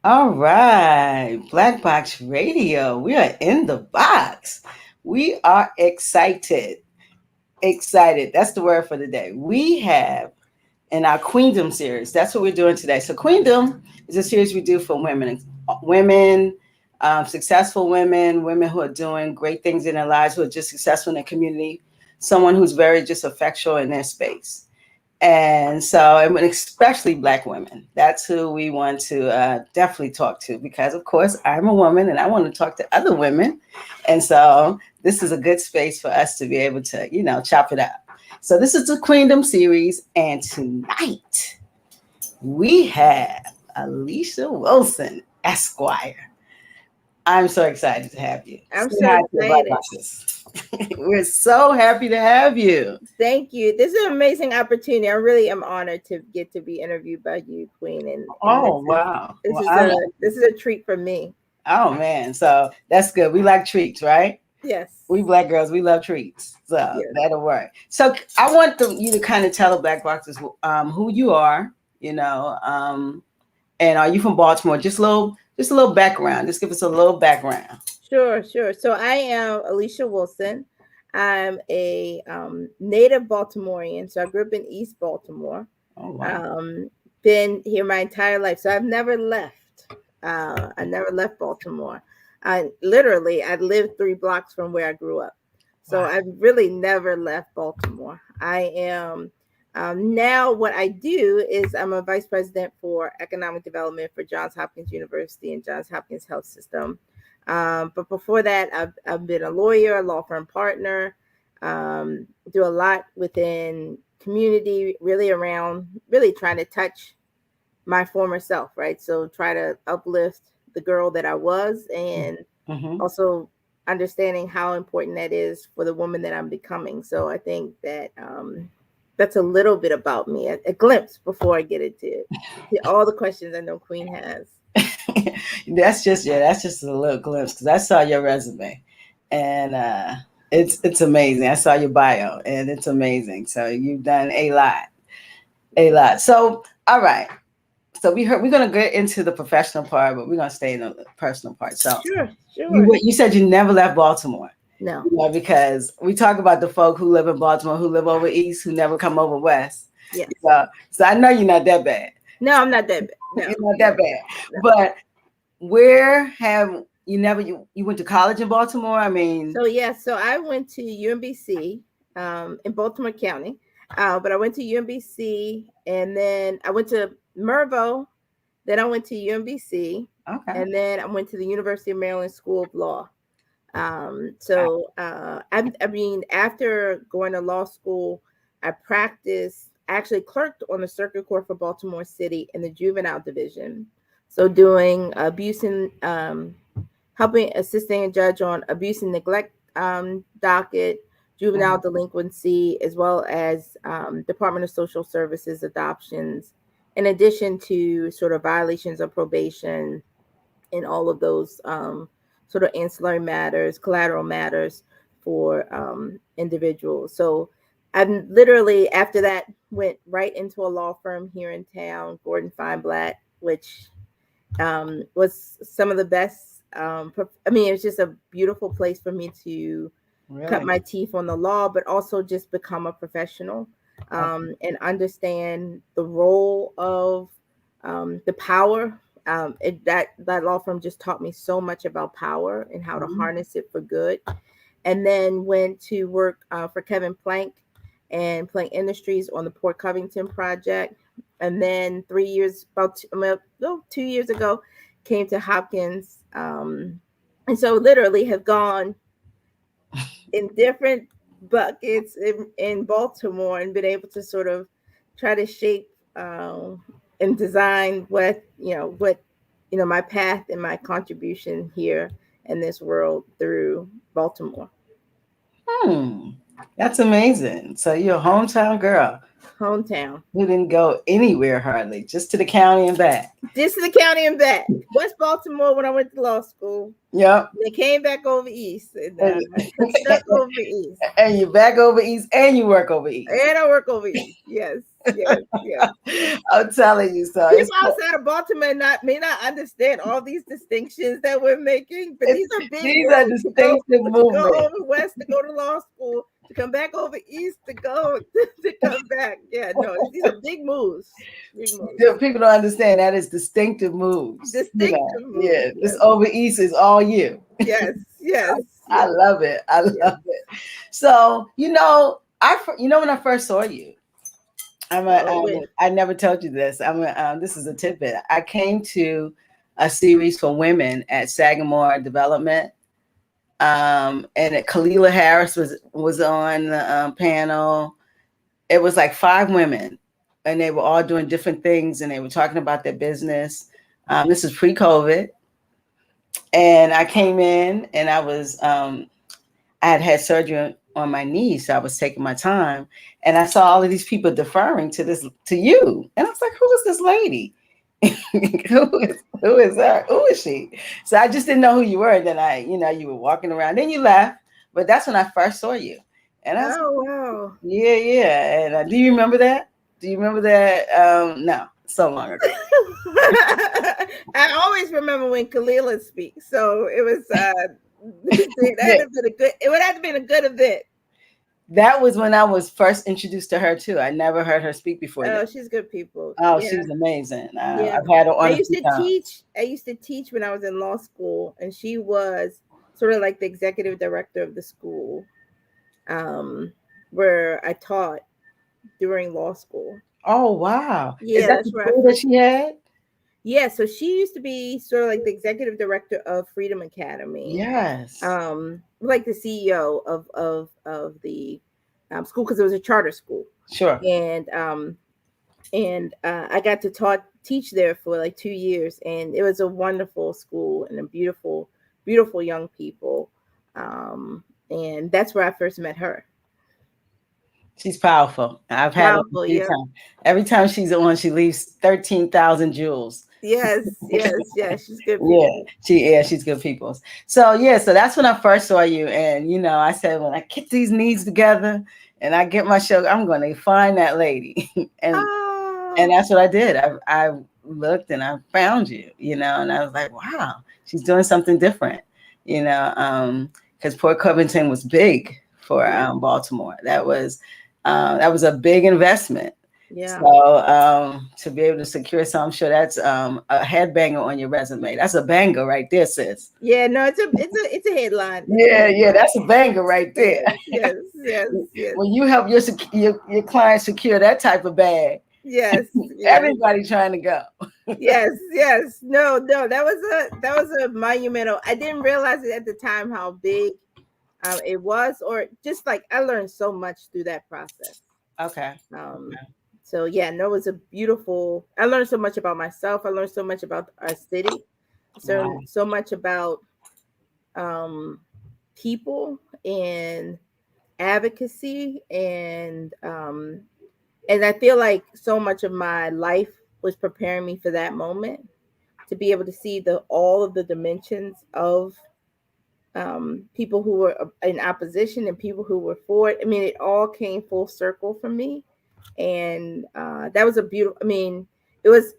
All right, Black Box Radio. We are in the box. We are excited. Excited. That's the word for the day. We have in our QueeNDoM series. That's what we're doing today. So QueeNDoM is a series we do for women, successful women, women who are doing great things in their lives, who are just successful in their community, someone who's very just effectual in their space. And so, and especially Black women, that's who we want to definitely talk to because, of course, I'm a woman and I want to talk to other women. And so, this is a good space for us to be able to, chop it up. So, this is the QueeNDoM series. And tonight we have Alicia Wilson, Esquire. I'm so excited to have you. I'm Say so hi to the Black excited. Boxes. We're so happy to have you. Thank you. This is an amazing opportunity. I really am honored to get to be interviewed by you, Queen, and Oh, wow. this Well, is a this is a treat for me. oh man, so that's good. We like treats, right? Yes. We Black girls, we love treats, so Yes. that'll work. So I want you to kind of tell the Black Boxers who you are, and are you from Baltimore? Just a little background. Just give us a little background. Sure, sure. So I am Alicia Wilson. I'm a native Baltimorean. So I grew up in East Baltimore. Oh wow. Been here my entire life. So I've never left. I never left Baltimore. I lived 3 blocks from where I grew up. So Wow. I've really never left Baltimore. I am now what I do is I'm a vice president for economic development for Johns Hopkins University and Johns Hopkins Health System. But before that, I've been a lawyer, a law firm partner, do a lot within community, really around really trying to touch my former self, right? So try to uplift the girl that I was and Mm-hmm. also understanding how important that is for the woman that I'm becoming. So I think that that's a little bit about me, a glimpse before I get into all the questions I know Queen has. That's just a little glimpse because I saw your resume, and it's amazing. I saw your bio, and it's amazing. So you've done a lot. So all right. So we're gonna get into the professional part, but we're gonna stay in the personal part. So Sure, sure. you said you never left Baltimore, No. because we talk about the folk who live in Baltimore, who live over east, who never come over west. Yes. So I know you're not that bad. No, I'm not that bad. No. You're not that bad. No. But where have you never you went to college in Baltimore? I mean, So I went to UMBC in Baltimore County, but I went to UMBC and then I went to Mervo, then I went to UMBC, okay. and then I went to the University of Maryland School of Law. I mean, after going to law school, I actually clerked on the circuit court for Baltimore City in the juvenile division. So doing abuse and helping assisting a judge on abuse and neglect docket, juvenile delinquency, as well as Department of Social Services adoptions, in addition to sort of violations of probation and all of those sort of ancillary matters, collateral matters for individuals. So I literally, after that, went right into a law firm here in town, Gordon Feinblatt, which was some of the best. I mean, it was just a beautiful place for me to cut my teeth on the law, but also just become a professional and understand the role of the power. That law firm just taught me so much about power and how to harness it for good. And then went to work for Kevin Plank and Plank Industries on the Port Covington project. And then 2 years ago, came to Hopkins. And so literally have gone in different buckets in Baltimore and been able to sort of try to shape and design what my path and my contribution here in this world through Baltimore. That's amazing. So you're a hometown girl Hometown. who didn't go anywhere hardly, just to the county and back. Just to the county and back. West Baltimore when I went to law school. Yep. They came back over east. And stuck over east. And you back over east and you work over east. And I work over east. Yes. yes, yes. I'm telling you, so People outside of Baltimore may not understand all these distinctions that we're making, but these are big these are moves distinctive to go movements. over west to go to law school, to come back over east to go to come back. Yeah, no, these are big moves. Big moves. People don't understand that is distinctive moves. Distinctive moves. Yeah, this Yes. over east is all you. Yes. Yes. I Yes. love it. I Yes. love it. So when I first saw you, Oh, wait. I never told you this. This is a tidbit. I came to a series for women at Sagamore Development, and Kalila Harris was on the panel. It was like 5 women, and they were all doing different things, and they were talking about their business. This is pre-COVID, and I came in, and I had surgery on my knee, so I was taking my time, and I saw all of these people deferring to you, and I was like, "Who is this lady? Who is her? Who is she?" So I just didn't know who you were. And then you were walking around. Then you left, but that's when I first saw you, and I was like, Oh, wow. "Yeah, yeah." And do you remember that? Do you remember that? No, so long ago. I always remember when Kalila speaks. So it was it Yeah, had to been a good it would have to been a good event. that was when I was first introduced to her too. I never heard her speak before then. Oh, she's good people. Oh, Yeah. she's amazing. Yeah. I've had her I on a used few to times. teach. I used to teach when I was in law school, and she was sort of like the executive director of the school, um, where I taught during law school. Oh, wow. Is Yeah, that that's the where I school that first. she had? Yeah, so she used to be sort of like the executive director of Freedom Academy, Yes. like the CEO of the school because it was a charter school, Sure. and I got to teach there for like 2 years, and it was a wonderful school and a beautiful young people, and that's where I first met her. She's powerful. I've had her a Powerful, few yeah. times. Every time she's on, she leaves 13,000 jewels. Yes, yes, yes. She's good Yeah, people. she's good people. So yeah, so that's when I first saw you, and I said when I get these needs together and I get my show, I'm going to find that lady, and Oh, that's what I did. I looked and I found you, and I was like, wow, she's doing something different, because Port Covington was big for yeah, Baltimore. That was a big investment. yeah. So to be able to secure some, I'm sure that's a headbanger on your resume. That's a banger right there, sis. Yeah, no, it's a headline. It's a Yeah, yeah, headline. that's a banger right there. Yes, yes, yes, yes, When you help your client secure that type of bag, yes, yes, everybody trying to go. yes, yes. No, no, that was a monumental. I didn't realize it at the time how big it was, or just like I learned so much through that process. Okay. Um, so yeah, no, it was a beautiful. I learned so much about myself. I learned so much about our city. Wow. So much about um, people and advocacy, and I feel like so much of my life was preparing me for that moment to be able to see the all of the dimensions of people who were in opposition and people who were for it. I mean, it all came full circle for me, and that was a beautiful. I mean, it was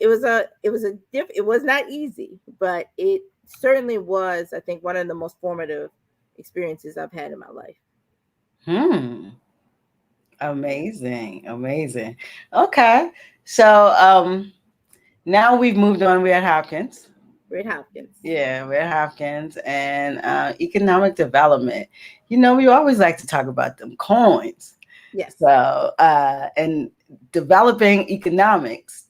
not easy, but it certainly was. I think one of the most formative experiences I've had in my life. Hmm. Amazing. Amazing. Okay. So now we've moved on. We're at Hopkins. Red Hopkins. Yeah, we're at Hopkins and economic development. We always like to talk about them coins. Yes. So and developing economics,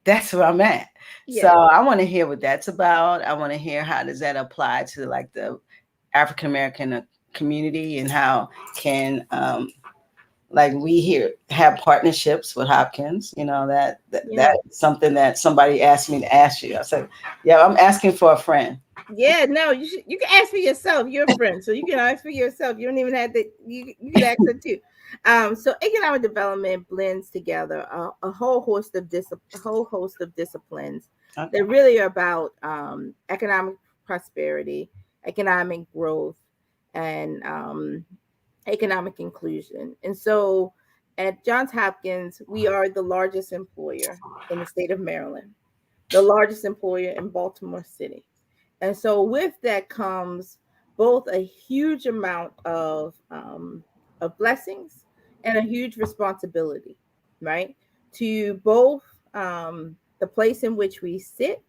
that's where I'm at. So Yes. I want to hear what that's about. I want to hear how does that apply to like the African American community, and how can like we here have partnerships with Hopkins. Yeah. That's something that somebody asked me to ask you. I said, yeah, I'm asking for a friend. Yeah, no, you can ask for yourself. You're a friend, so you can ask for yourself. You don't even have to. You can ask her too. So economic development blends together a whole host of disciplines Okay. that really are about economic prosperity, economic growth, and economic inclusion. And so at Johns Hopkins, we are the largest employer in the state of Maryland, the largest employer in Baltimore City. And so with that comes both a huge amount of blessings and a huge responsibility, right? To both the place in which we sit,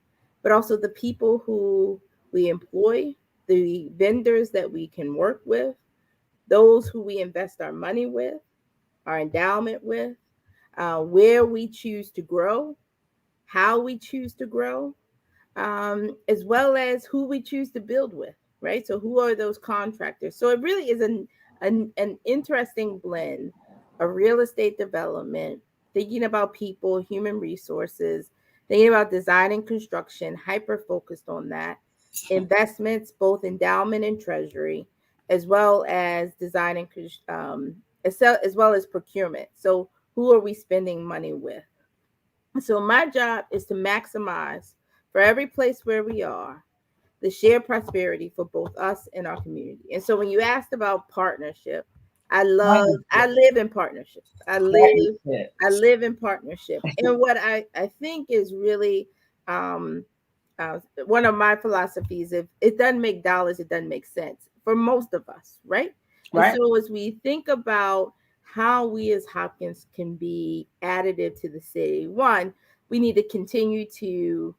but also the people who we employ, the vendors that we can work with, those who we invest our money with, our endowment with, where we choose to grow, how we choose to grow, as well as who we choose to build with, right? So, who are those contractors? So, it really is an interesting blend of real estate development, thinking about people, human resources, thinking about design and construction, hyper focused on that, investments, both endowment and treasury, as well as design and as well as procurement. So, who are we spending money with? So my job is to maximize for every place where we are the shared prosperity for both us and our community. And so when you asked about partnership, I Partnership. live in partnership. I Partnerships. live in partnership. And what I think is really um one of my philosophies, if it doesn't make dollars, it doesn't make sense for most of us, right? And Right. so as we think about how we as Hopkins can be additive to the city, one, we need to continue to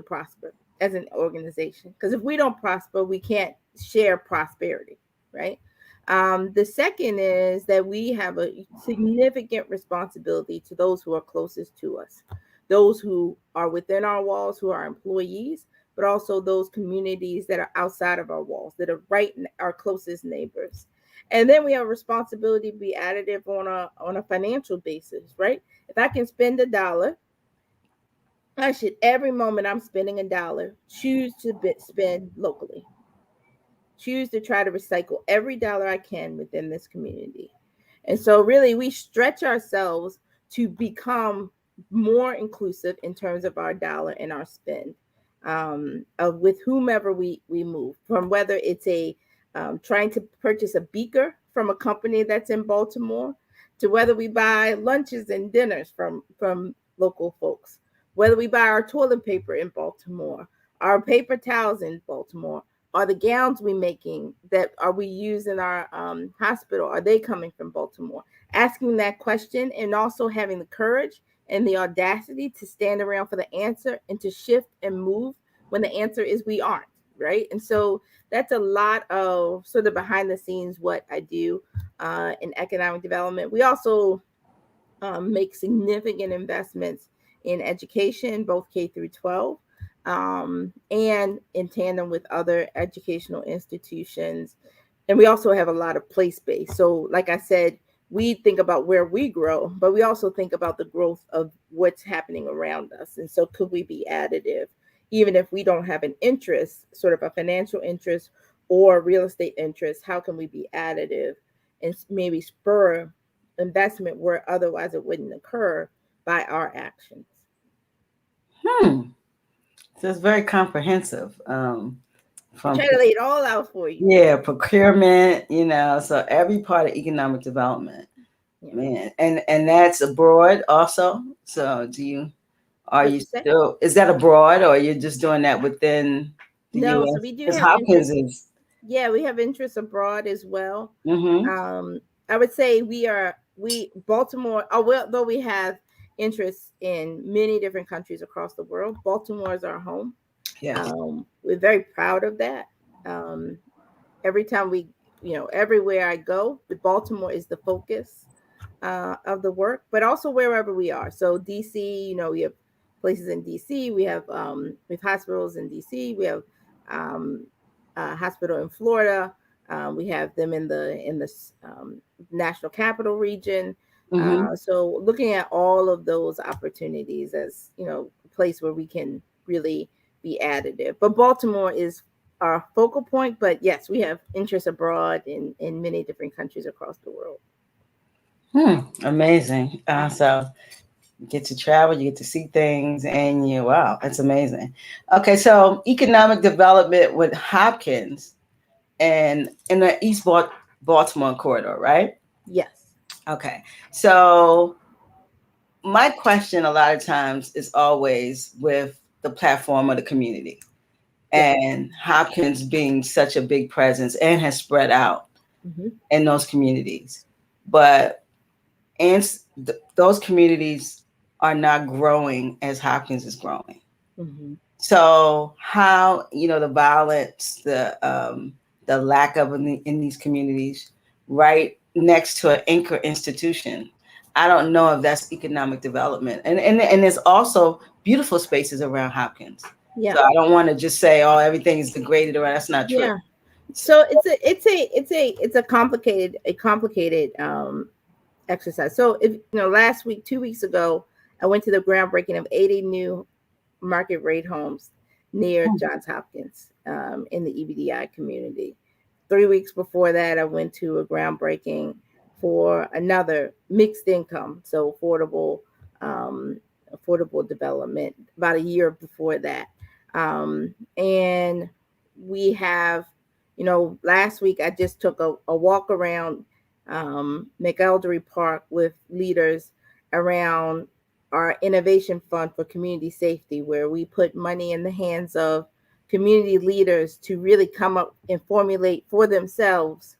prosper as an organization, because if we don't prosper, we can't share prosperity, right? The second is that we have a significant responsibility to those who are closest to us, those who are within our walls, who are employees, but also those communities that are outside of our walls, that are our closest neighbors. And then we have a responsibility to be additive on a financial basis, right? If I can spend $1, I should, every moment I'm spending $1, choose to spend locally. Choose to try to recycle every dollar I can within this community. And so, really, we stretch ourselves to become more inclusive in terms of our dollar and our spend, of with whomever we move, from whether it's a trying to purchase a beaker from a company that's in Baltimore, to whether we buy lunches and dinners from local folks, whether we buy our toilet paper in Baltimore, our paper towels in Baltimore, are the gowns we making that are we using our hospital, are they coming from Baltimore? Asking that question, and also having the courage and the audacity to stand around for the answer and to shift and move when the answer is we aren't, right? And so that's a lot of sort of behind the scenes what I do in economic development. We also make significant investments in education, both K through 12, and in tandem with other educational institutions. And we also have a lot of place based. So, like I said, we think about where we grow, but we also think about the growth of what's happening around us. And so, could we be additive, even if we don't have an interest, sort of a financial interest or real estate interest? How can we be additive and maybe spur investment where otherwise it wouldn't occur by our actions? Hmm. So it's very comprehensive. I From try to lay it all out for you. yeah, procurement, so every part of economic development, Yeah. man, and that's abroad also. So are What you you say? still, is that abroad, or you're just doing that within the No, so U.S.? we do Because have Hopkins interest. is. Yeah, we have interest abroad as well. Mm-hmm. Um, I would say we Baltimore, although we have interests in many different countries across the world, Baltimore is our home. Yes. We're very proud of that. Um, every time everywhere I go, the Baltimore is the focus of the work, but also wherever we are. So DC, we have places in DC. We have hospitals in DC. We have um, a hospital in Florida. We have them in the national capital region. Mm-hmm. So looking at all of those opportunities as a place where we can really be additive. But Baltimore is our focal point. But yes, we have interests abroad in many different countries across the world. Amazing. So you get to travel, you get to see things, and wow, that's amazing. Okay, so economic development with Hopkins and in the Baltimore corridor, right? Yes. Okay. So my question a lot of times is always with the platform of the community Yeah. and Hopkins being such a big presence and has spread out Hmm. in those communities. But and those communities are not growing as Hopkins is growing. Hmm. So how the violence, the lack of in these communities, right next to an anchor institution. I don't know if that's economic development, and there's also beautiful spaces around Hopkins. Yeah. So I don't want to just say, oh, everything is degraded around. That's not true. Yeah. So it's a complicated exercise. So if last week, 2 weeks ago, I went to the groundbreaking of 80 new market rate homes near Johns Hopkins, in the EBDI community. 3 weeks before that, I went to a groundbreaking for another mixed income, so affordable development. About a year before that, and we have, last week I just took a walk around McElderry Park with leaders around our innovation fund for community safety, where we put money in the hands of community leaders to really come up and formulate for themselves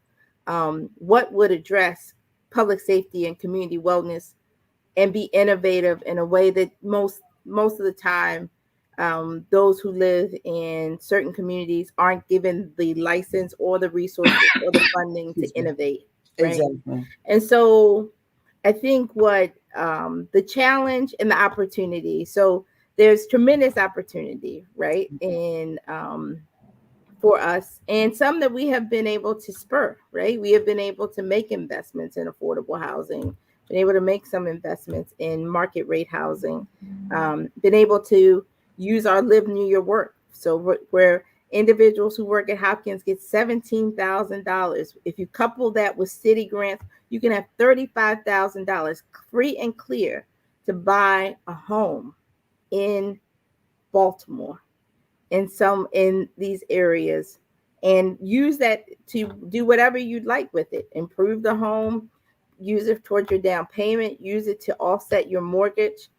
what would address public safety and community wellness, and be innovative in a way that most of the time, those who live in certain communities aren't given the license or the resources or the funding to Excuse me. innovate, right? Exactly. And so I think what, the challenge and the opportunity. So there's tremendous opportunity, right, in, for us, and some that we have been able to spur, right? We have been able to make investments in affordable housing, been able to make some investments in market rate housing, been able to use our live near your work. So where individuals who work at Hopkins get $17,000. If you couple that with city grants, you can have $35,000 free and clear to buy a home in Baltimore, in these areas, and use that to do whatever you'd like with it. Improve the home, use it towards your down payment, use it to offset your mortgage.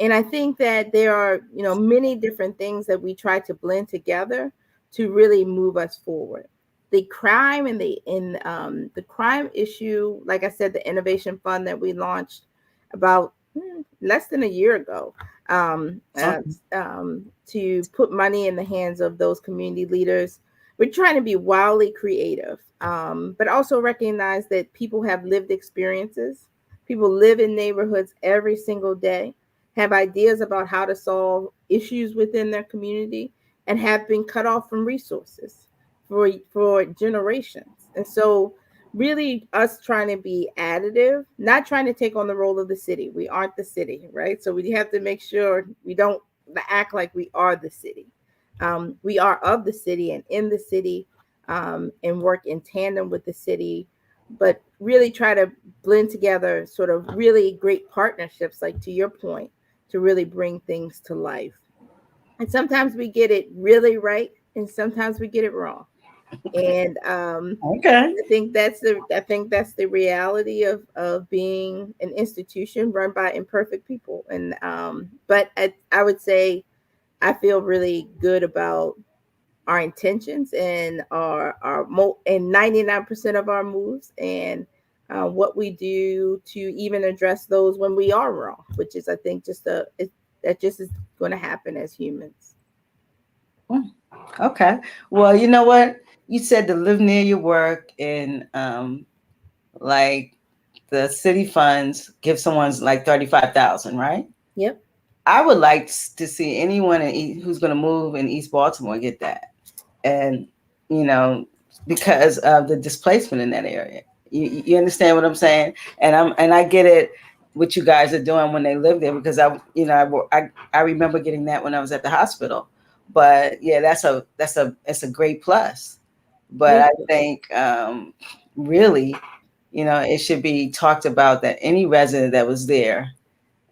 And I think that there are, many different things that we try to blend together to really move us forward. The crime and the crime issue, like I said, the innovation fund that we launched about less than a year ago, Okay. to put money in the hands of those community leaders. We're trying to be wildly creative, but also recognize that people have lived experiences. People live in neighborhoods every single day, have ideas about how to solve issues within their community, and have been cut off from resources for generations. And so really us trying to be additive, not trying to take on the role of the city. We aren't the city, right? So we have to make sure we don't act like we are the city. We are of the city and in the city, and work in tandem with the city, but really try to blend together sort of really great partnerships, like to your point, to really bring things to life. And sometimes we get it really right, and sometimes we get it wrong. And Okay. I think that's the reality of being an institution run by imperfect people. And but I would say I feel really good about our intentions and and 99% of our moves, and what we do to even address those when we are wrong, which is, I think, that just is going to happen as humans. Okay. Well, you know what? You said to live near your work and like the city funds give someone's like 35,000, right? Yep. I would like to see anyone who's going to move in East Baltimore get that, and you know, because of the displacement in that area. You understand what I'm saying? And I get it. What you guys are doing when they live there, because I remember getting that when I was at the hospital. But yeah, it's a great plus. But Me I too. think really, it should be talked about that any resident that was there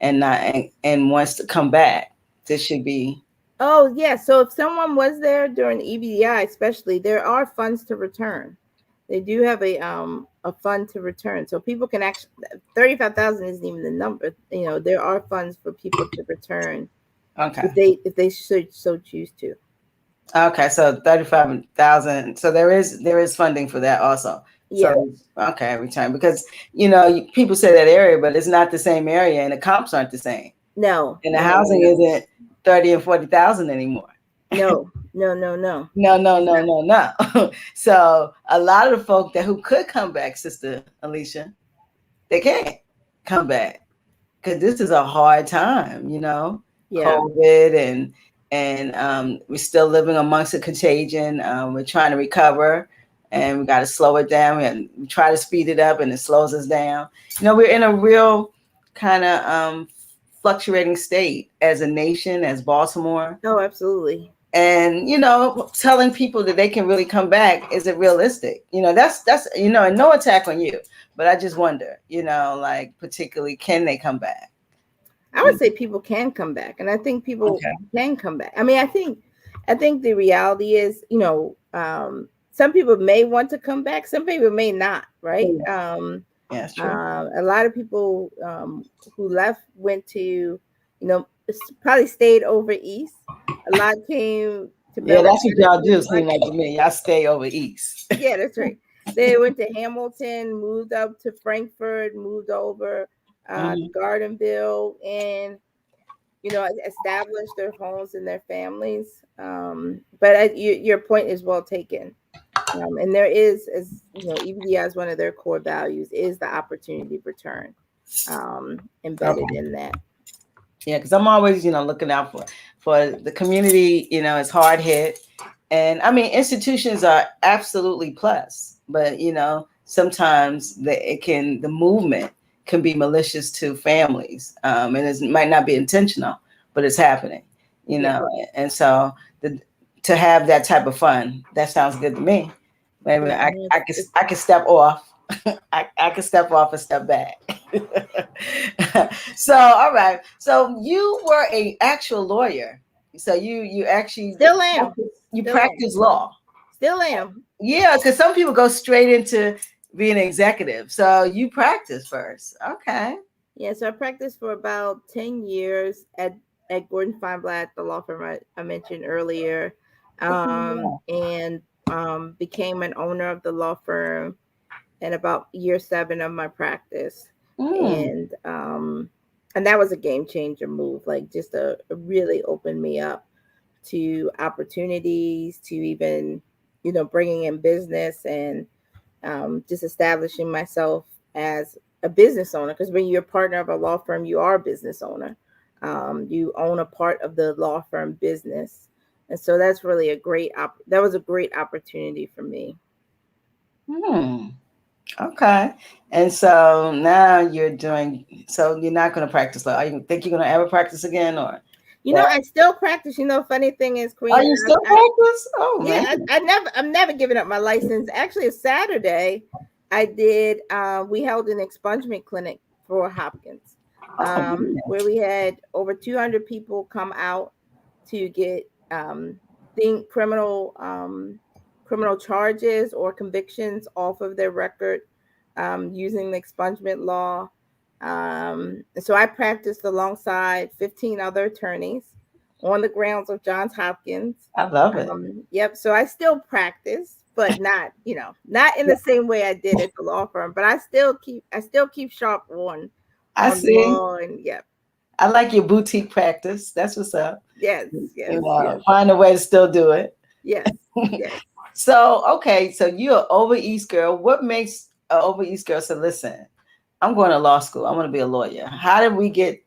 and not and wants to come back, this should be. Oh, yeah. So if someone was there during EBDI, especially, there are funds to return. They do have a fund to return. So people can actually, 35,000 isn't even the number. There are funds for people to return Okay. if they should so choose to. Okay, so 35,000. So there is funding for that also. Yeah. So okay, return because people say that area, but it's not the same area, and the comps aren't the same, No, and the no, no, housing no. isn't 30 and 40,000 anymore. No, no, no, no. No, no, It's no, not. no, no. So a lot of the folk who could come back, Sister Alicia, they can't come back because this is a hard time, Yeah. COVID and we're still living amongst a contagion. We're trying to recover, and we got to slow it down, and we try to speed it up, and it slows us down. We're in a real kind of fluctuating state as a nation, as Baltimore. Oh, absolutely. And telling people that they can really come back isn't realistic. That's and no attack on you, but I just wonder, like particularly, can they come back? I would say people can come back, and I think people Okay. can come back. I mean, I think the reality is, some people may want to come back, some people may not, right? Yeah, that's true. A lot of people who left went to, probably stayed over east. A lot came to Yeah, Bellingham. that's what y'all do. Seem like to me, y'all stay over east. Yeah, that's right. They went to Hamilton, moved up to Frankfurt, moved over to Gardenville, and established their homes and their families. But your point is well taken. And there is, as EBDI is one of their core values, is the opportunity return embedded in that. Yeah, because I'm always, looking out for the community. It's hard hit, and I mean institutions are absolutely plus, but sometimes the movement can be malicious to families, and it might not be intentional, but it's happening. And so to have that type of fun, that sounds good to me. Maybe Yeah, I can step off. I can step off and step back. So, all right. So you were a actual lawyer. So you actually still am. You Still practice law. Still am. Yeah, because some people go straight into being an executive. So you practice first. Okay. Yeah, so I practiced for about 10 years at Gordon Feinblatt, the law firm I mentioned earlier, and became an owner of the law firm in about year 7 of my practice. And that was a game changer move, like just a really opened me up to opportunities, to even, bringing in business and just establishing myself as a business owner. Because when you're a partner of a law firm, you are a business owner. You own a part of the law firm business. And so that's really that was a great opportunity for me. Okay. And so now so you're not going to practice law. You think you're going to ever practice again, or? I still practice. Funny thing is, Queen. Oh, you still practice? Oh, yeah, man. I'm never giving up my license. Actually, Saturday, I did. We held an expungement clinic for Hopkins, where we had over 200 people come out to get criminal charges or convictions off of their record using the expungement law. So I practiced alongside 15 other attorneys on the grounds of Johns Hopkins. I love it. Yep. So I still practice, but not in the same way I did at the law firm. But I still keep sharp on see. law, and yep. I like your boutique practice. That's what's up. Yes. Yes. Yes. Find a way to still do it. Yes. Yes. So, okay. So you're an over East girl. What makes an over East girl say, listen, I'm going to law school. I'm going to be a lawyer. How did we get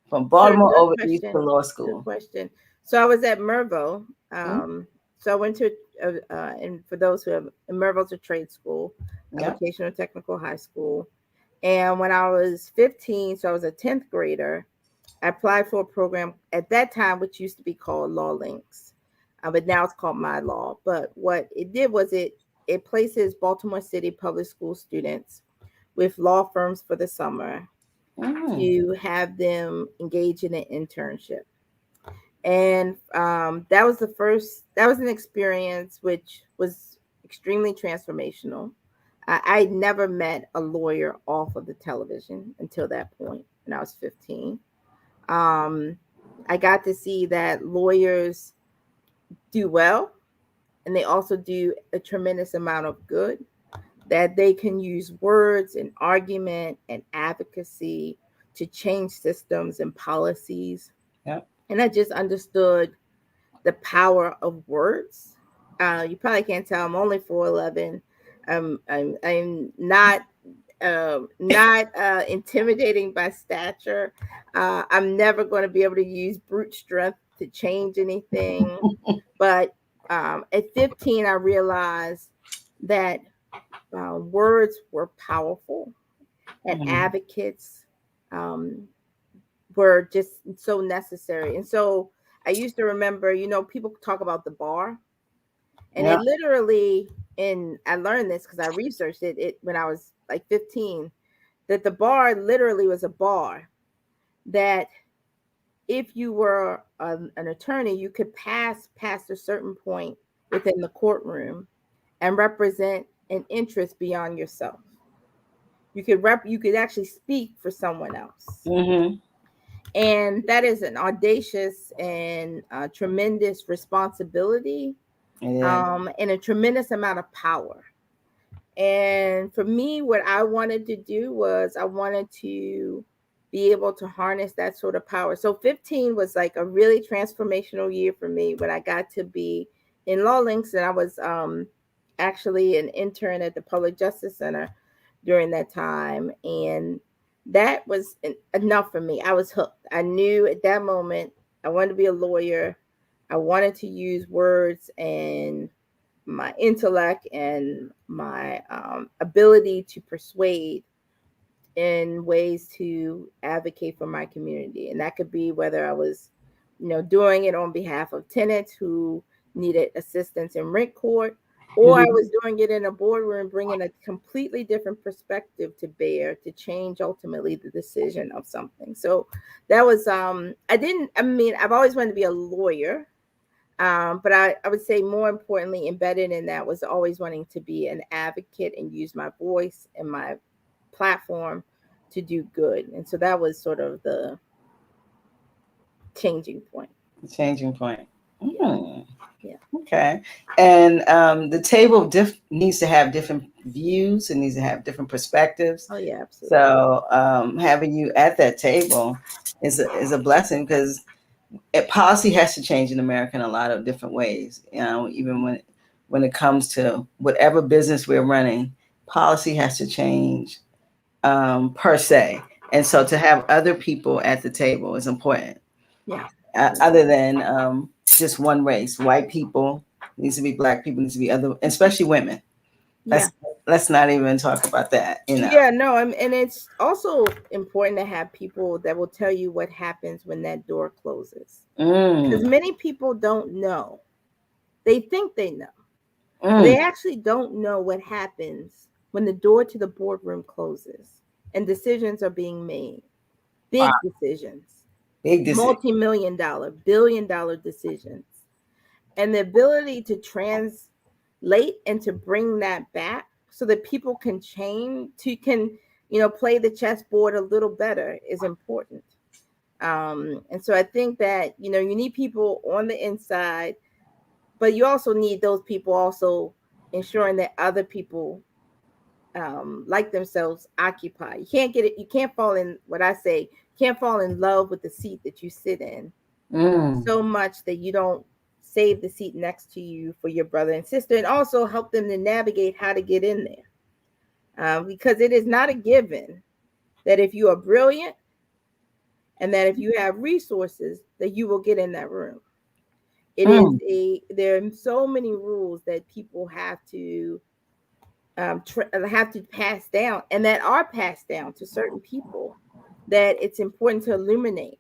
from Baltimore over East to law school? Good question. So I was at Mervo. So I went to, and for those who have, Mervo's a trade school, a vocational technical high school. And when I was 15, so I was a 10th grader, I applied for a program at that time, which used to be called Law Links, but now it's called My Law. But what it did was it places Baltimore City public school students with law firms for the summer to have them engage in an internship. And that was an experience which was extremely transformational. I never met a lawyer off of the television until that point when I was 15. Um, I got to see that lawyers do well, and they also do a tremendous amount of good, that they can use words and argument and advocacy to change systems and policies. Yep. And I just understood the power of words. You probably can't tell I'm only 4'11". I'm not intimidating by stature. I'm never going to be able to use brute strength to change anything. But at 15, I realized that words were powerful, and Mhm. advocates um, were just so necessary. And so I used to remember, people talk about the bar, and it Yep. literally, and I learned this because I researched it when I was like 15, that the bar literally was a bar that if you were an attorney, you could pass past a certain point within the courtroom and represent an interest beyond yourself. You could actually speak for someone else. Mhm. And that is an audacious and tremendous responsibility, It is. and a tremendous amount of power. And for me, what I wanted to do was I wanted to be able to harness that sort of power. So 15 was like a really transformational year for me when I got to be in Law Links, and I was actually an intern at the Public Justice Center during that time. And that was enough for me. I was hooked. I knew at that moment I wanted to be a lawyer. I wanted to use words and my intellect and my ability to persuade in ways to advocate for my community. And that could be whether I was, doing it on behalf of tenants who needed assistance in rent court, or I Mhm. was doing it in a boardroom, bringing a completely different perspective to bear to change ultimately the decision of something. So that was, I've always wanted to be a lawyer. But I would say more importantly, embedded in that was always wanting to be an advocate and use my voice and my platform to do good. And so that was sort of the changing point. The changing point. Yeah. Mm. Yeah. Okay. And the table needs to have different views. It needs to have different perspectives. Oh, yeah, absolutely. So having you at that table is a blessing because policy has to change in America in a lot of different ways. Even when it comes to whatever business we're running, policy has to change per se. And so to have other people at the table is important. Yeah. Other than just one race, white people needs to be black people needs to be other, especially women. Yeah. Let's let's not even talk about that. Yeah, no, and it's also important to have people that will tell you what happens when that door closes. Because Mm, many people don't know. They think they know, but mm, they actually don't know what happens when the door to the boardroom closes and decisions are being made. wow, Big decisions, big decision. multi-million dollar, billion-dollar decisions. And the ability to translate and to bring that back so that people can change, play the chessboard a little better is important. And so I think that, you need people on the inside, but you also need those people also ensuring that other people like themselves occupy. You can't get it. You can't fall in what I say. Can't fall in love with the seat that you sit in Mm, so much that you don't save the seat next to you for your brother and sister, and also help them to navigate how to get in there. Because it is not a given that if you are brilliant and that if you have resources, that you will get in that room. mm, There are so many rules that people have to pass down, and that are passed down to certain people, that it's important to illuminate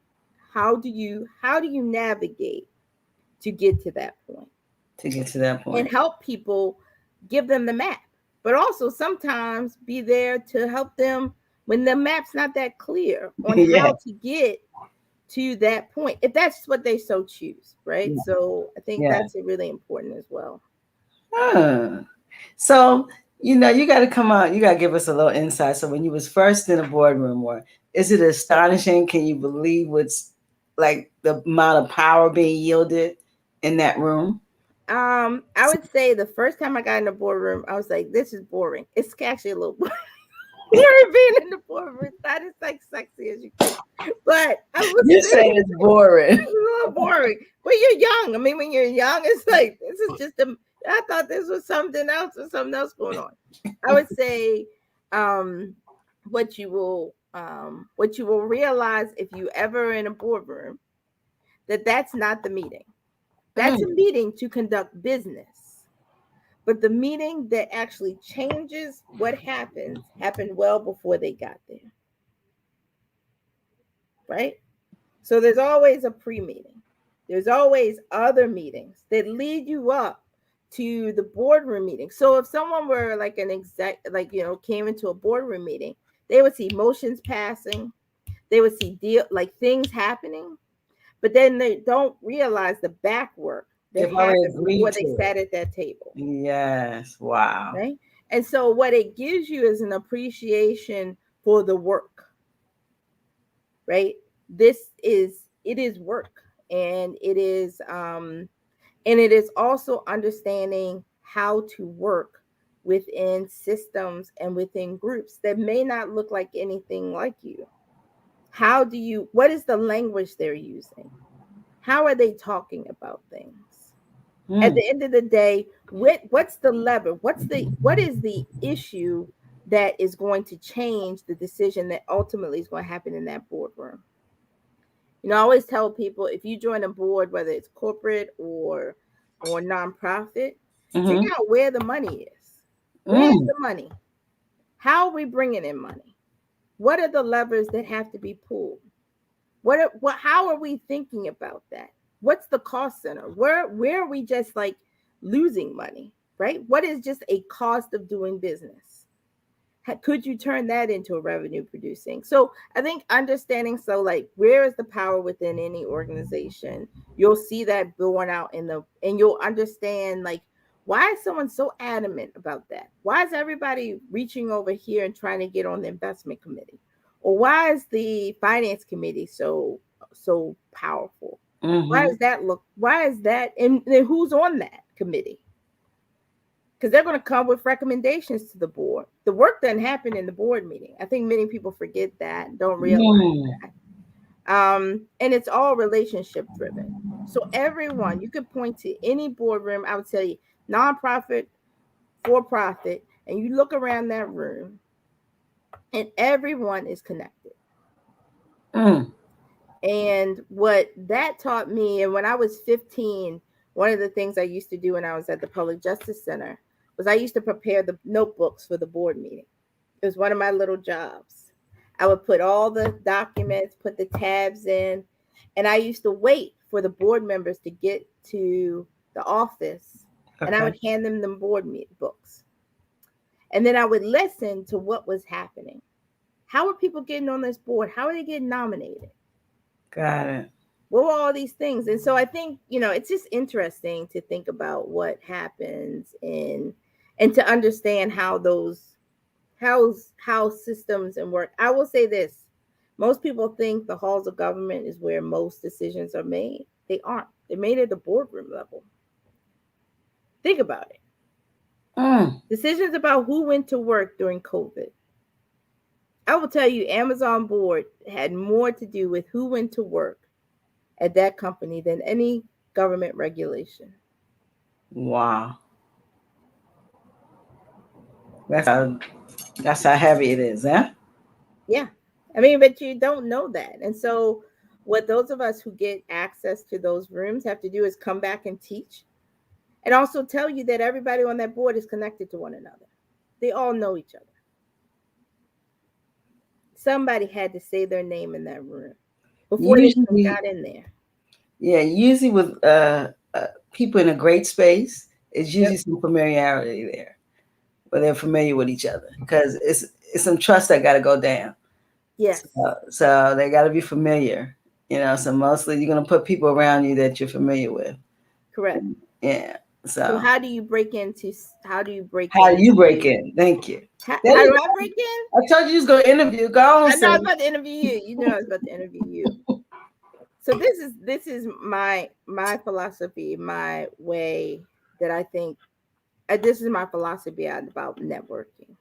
how do you navigate to get to that point, to get to that and point. help people, give them the map, but also sometimes be there to help them when the map's not that clear on Yeah. how to get to that point, if that's what they so choose, right? Yeah. So I think Yeah. that's really important as well. Huh. So You got to come on. You got to give us a little insight. So when you was first in a boardroom, or is it astonishing? Can you believe what's like the amount of power being yielded in that room? I would say the first time I got in the boardroom, I was like, "This is boring." It's actually a little boring. Being in the boardroom. It's not as like sexy as you think, but I will You're say saying it's boring. it's a little boring. But you're young. I mean, when you're young, it's like this is just a. I thought this was something else or something else going on. I would say, um, what you will realize if you ever in a boardroom that that's not the meeting. That's a Mm. meeting to conduct business. But the meeting that actually changes what happens happened well before they got there, right? So there's always a pre-meeting. There's always other meetings that lead you up to the boardroom meeting. So if someone were like an exec, like came into a boardroom meeting, they would see motions passing, they would see deal like things happening, but then they don't realize the back work that They've already happened before agreed they to sat it. at that table. Yes. Wow. Right. And so what it gives you is an appreciation for the work, right? It is work, and it is also understanding how to work within systems and within groups that may not look like anything like you. What is the language they're using? How are they talking about things? At Mm. the end of the day, what's the lever? What is the issue that is going to change the decision that ultimately is going to happen in that boardroom? I always tell people, if you join a board, whether it's corporate or nonprofit, figure Mm-hmm. out where the money is. Where's Mm. the money? How are we bringing in money? What are the levers that have to be pulled? How are we thinking about that? What's the cost center? Where are we just like losing money, right? What is just a cost of doing business? Could you turn that into a revenue producing? So I think understanding, so like, where is the power within any organization? You'll see that born out and you'll understand, like, why is someone so adamant about that? Why is everybody reaching over here and trying to get on the investment committee? Or why is the finance committee so powerful? Mm-hmm. Why is that, and then who's on that committee? Because they're going to come with recommendations to the board. The work doesn't happen in the board meeting. I think many people forget that and don't realize Mm. that. And it's all relationship driven. So everyone, you could point to any boardroom, I would tell you, nonprofit, for profit, and you look around that room and everyone is connected. Mm. And what that taught me, and when I was 15, one of the things I used to do when I was at the Public Justice Center was I used to prepare the notebooks for the board meeting. It was one of my little jobs. I would put all the documents, put the tabs in, and I used to wait for the board members to get to the office, and I Okay. would hand them the board meet books. And then I would listen to what was happening. How are people getting on this board? How are they getting nominated? Got it. What were all these things? And so I think, it's just interesting to think about what happens and to understand how systems and work. I will say this. Most people think the halls of government is where most decisions are made. They aren't. They're made at the boardroom level. Think about it. Mm. Decisions about who went to work during COVID. I will tell you, Amazon board had more to do with who went to work at that company than any government regulation. Wow. That's how that's how heavy it is, huh? Yeah. I mean, but you don't know that. And so, what those of us who get access to those rooms have to do is come back and teach, and also tell you that everybody on that board is connected to one another. They all know each other. Somebody had to say their name in that room before they even Usually, got in there. yeah, usually with people in a great space, it's Yep. usually some familiarity there, where they're familiar with each other, because it's some trust that got to go down. Yes. So they got to be familiar. So mostly you're gonna put people around you that you're familiar with. Correct. Yeah. So So how do you break into? How do you break how do you break into? in? Thank you. There How you do I go. break in? I told you was gonna interview. Go on, I know I say was about to interview you. You know I was about to interview you. So this is my philosophy, my way that I think. This is my philosophy about networking.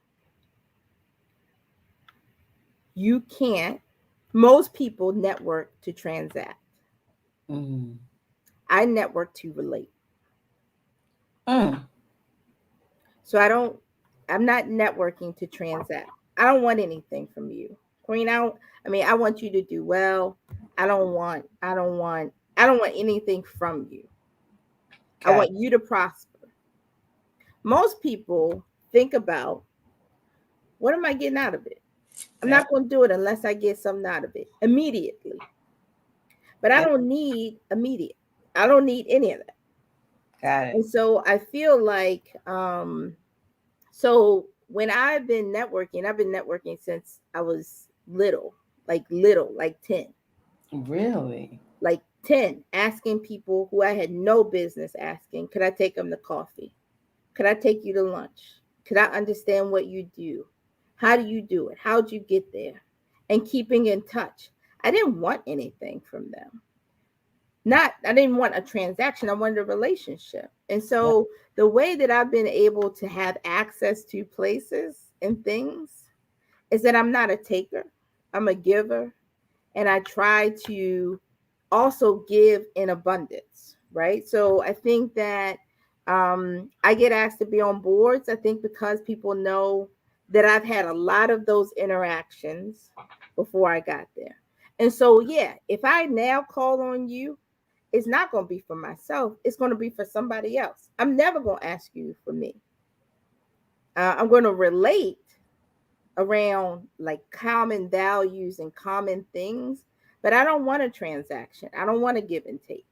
You can't. Most people network to transact. mm. I network to relate. Mm. So I'm not networking to transact. I don't want anything from you. Queen, I want you to do well. I don't want anything from you. I Okay. want you to prosper. Most people think about, what am I getting out of it? I'm Yeah. not going to do it unless I get something out of it immediately. But I Yeah. don't need immediate. I don't need any of that. Got And it. so I feel like so when I've been networking since I was little, like 10. Really? Like 10, asking people who I had no business asking, could I take them to coffee? Could I take you to lunch? Could I understand what you do? How do you do it? How'd you get there? And keeping in touch. I didn't want anything from them. I didn't want a transaction. I wanted a relationship. And Yeah. so the way that I've been able to have access to places and things is that I'm not a taker. I'm a giver. And I try to also give in abundance, right? So I think that I get asked to be on boards. I think because people know that I've had a lot of those interactions before I got there. And so, yeah, if I now call on you, it's not going to be for myself. It's going to be for somebody else. I'm never going to ask you for me. I'm going to relate around like common values and common things, but I don't want a transaction. I don't want to give and take.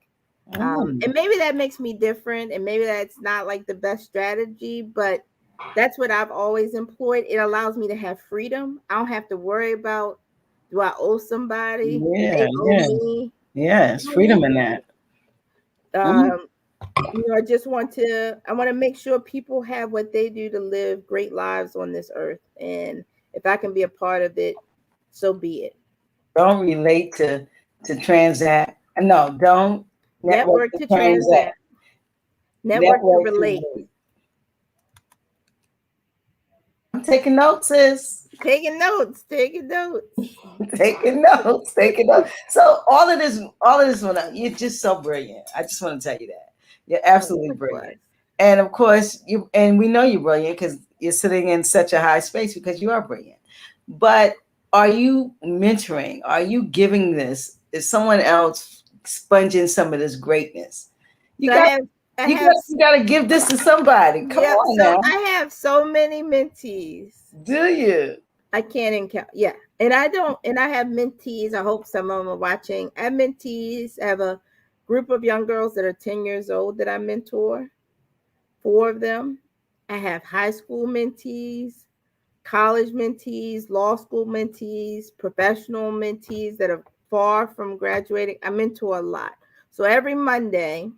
Mm. And maybe that makes me different, and maybe that's not like the best strategy, but that's what I've always employed. It allows me to have freedom. I don't have to worry about, do I owe somebody? Do Yeah. they owe Yeah. me? Yes. I don't need Freedom in that. that. Mm. I want to make sure people have what they do to live great lives on this earth. And if I can be a part of it, so be it. Don't relate to transact. No, don't network Network to to transact. transact, network to Network to relate. relate. I'm taking notes, sis. Taking notes, taking notes. Taking notes, taking notes. So all of this one, you're just so brilliant. I just want to tell you that you're Oh, absolutely brilliant. likewise. And of course, and we know you're brilliant because you're sitting in such a high space because you are brilliant. But are you mentoring? Are you giving this? Is someone else sponging some of this greatness? You So I got have, I you have, got you got to give this to somebody. Come yep. on So now, I have so many mentees. do you? I can't count. Yeah. And I don't, and I have mentees. I hope some of them are watching. I have mentees. I have a group of young girls that are 10 years old that I mentor, 4 of them. I have high school mentees, college mentees, law school mentees, professional mentees that are far from graduating. I mentor a lot. So every Monday,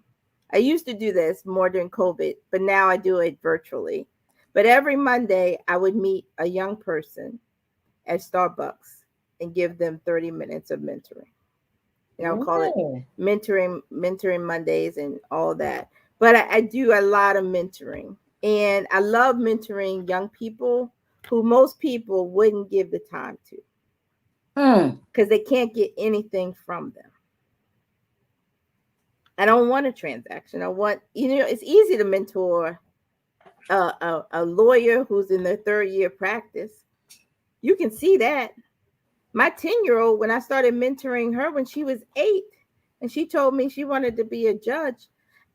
I used to do this more during COVID, but now I do it virtually. But every Monday, I would meet a young person at Starbucks and give them 30 minutes of mentoring. Call it Really? mentoring Mondays and all that. But I do a lot of mentoring, and I love mentoring young people who most people wouldn't give the time to Hmm. because they can't get anything from them. I don't want a transaction. It's easy to mentor a lawyer who's in their third year practice. You can see that. My 10-year-old, when I started mentoring her when she was 8, and she told me she wanted to be a judge,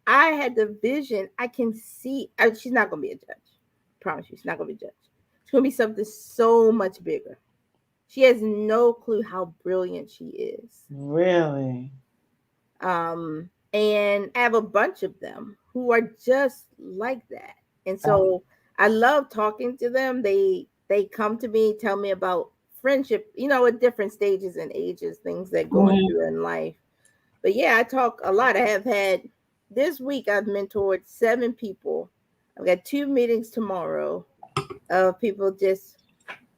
I had the vision. I can see she's not going to be a judge. I promise you, she's not going to be a judge. She's going to be something so much bigger. She has no clue how brilliant she is. Really? And I have a bunch of them who are just like that. And so I love talking to them. They come to me, tell me about friendship, at different stages and ages, things they're going Mhm. through in life. But yeah, I talk a lot. I have had this week I've mentored 7 people. I've got 2 meetings tomorrow of people just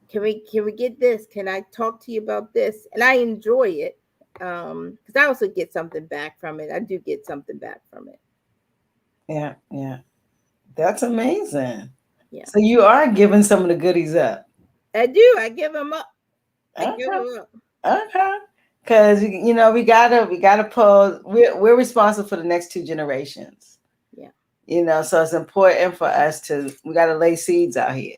can we get this? Can I talk to you about this? And I enjoy it because I also get something back from it. I do get something back from it. Yeah, yeah. That's amazing. Yeah, So you are giving some of the goodies up. I do. I give them up. I give Okay. them up. Okay. Because we gotta pull. We're responsible for the next 2 generations. Yeah, So it's important for us to. We gotta lay seeds out here.